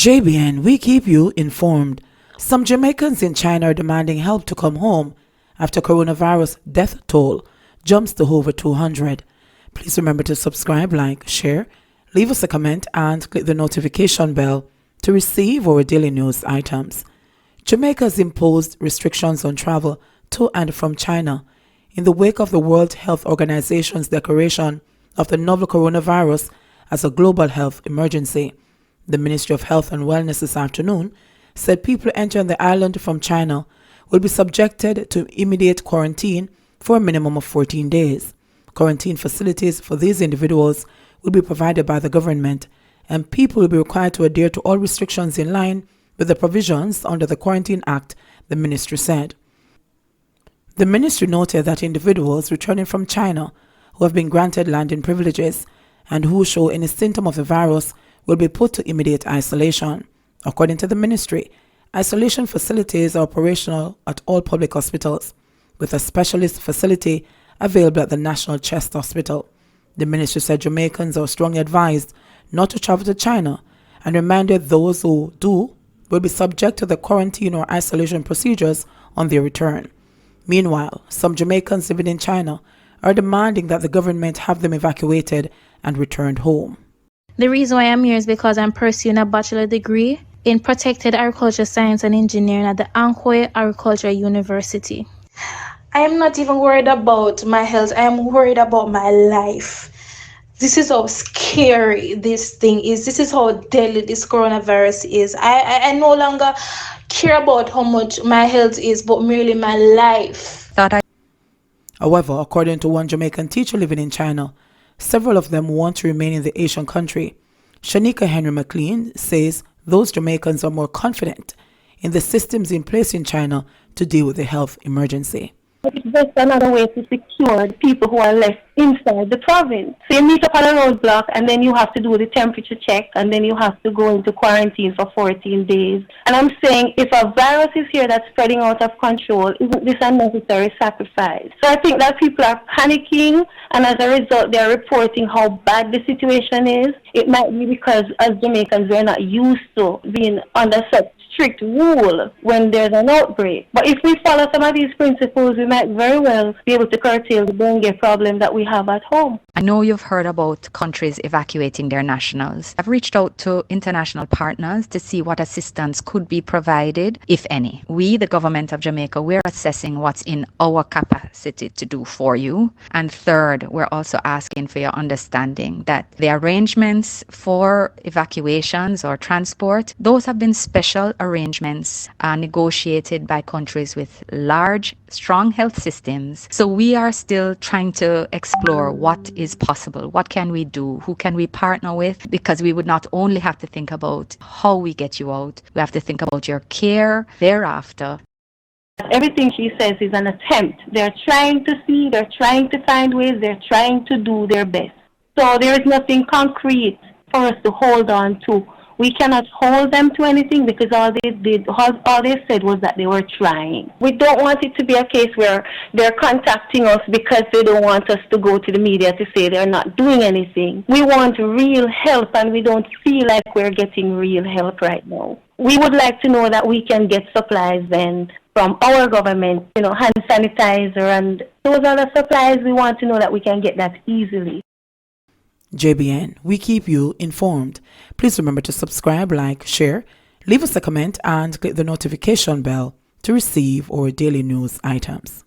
JBN, we keep you informed. Some Jamaicans in China are demanding help to come home after coronavirus death toll jumps to over 200. Please remember to subscribe, like, share, leave us a comment and click the notification bell to receive our daily news items. Jamaica has imposed restrictions on travel to and from China in the wake of the World Health Organization's declaration of the novel coronavirus as a global health emergency. The Ministry of Health and Wellness this afternoon said people entering the island from China will be subjected to immediate quarantine for a minimum of 14 days. Quarantine facilities for these individuals will be provided by the government, and people will be required to adhere to all restrictions in line with the provisions under the Quarantine Act, the ministry said. The ministry noted that individuals returning from China who have been granted landing privileges and who show any symptom of the virus will be put to immediate isolation. According to the ministry, isolation facilities are operational at all public hospitals, with a specialist facility available at the National Chest Hospital. The ministry said Jamaicans are strongly advised not to travel to China and reminded those who do will be subject to the quarantine or isolation procedures on their return. Meanwhile, some Jamaicans living in China are demanding that the government have them evacuated and returned home. The reason why I'm here is because I'm pursuing a bachelor degree in protected agriculture science and engineering at the Anhui Agriculture University. I am not even worried about my health. I am worried about my life. This is how scary this thing is. This is how deadly this coronavirus is. I no longer care about how much my health is, but merely my life. However, according to one Jamaican teacher living in China, several of them want to remain in the Asian country. Shanika Henry McLean says those Jamaicans are more confident in the systems in place in China to deal with the health emergency. It's just another way to secure the people who are left inside the province. So you meet up on a roadblock and then you have to do the temperature check and then you have to go into quarantine for 14 days. And I'm saying if a virus is here that's spreading out of control, isn't this a necessary sacrifice? So I think that people are panicking and as a result they're reporting how bad the situation is. It might be because as Jamaicans we're not used to being under such strict rule when there's an outbreak. But if we follow some of these principles, we might very well be able to curtail the dengue problem that we have at home. I know you've heard about countries evacuating their nationals. I've reached out to international partners to see what assistance could be provided, if any. We, the government of Jamaica, we're assessing what's in our capacity to do for you. And third, we're also asking for your understanding that the arrangements for evacuations or transport, those have been special arrangements negotiated by countries with large, strong health systems. So we are still trying to explore what is possible. What can we do? Who can we partner with? Because we would not only have to think about how we get you out, we have to think about your care thereafter. Everything she says is an attempt. They're trying to see, they're trying to find ways, they're trying to do their best. So there is nothing concrete for us to hold on to. We cannot hold them to anything because all they said was that they were trying. We don't want it to be a case where they're contacting us because they don't want us to go to the media to say they're not doing anything. We want real help and we don't feel like we're getting real help right now. We would like to know that we can get supplies then from our government, hand sanitizer and those other supplies. We want to know that we can get that easily. JBN, we keep you informed. Please remember to subscribe, like, share, leave us a comment and click the notification bell to receive our daily news items.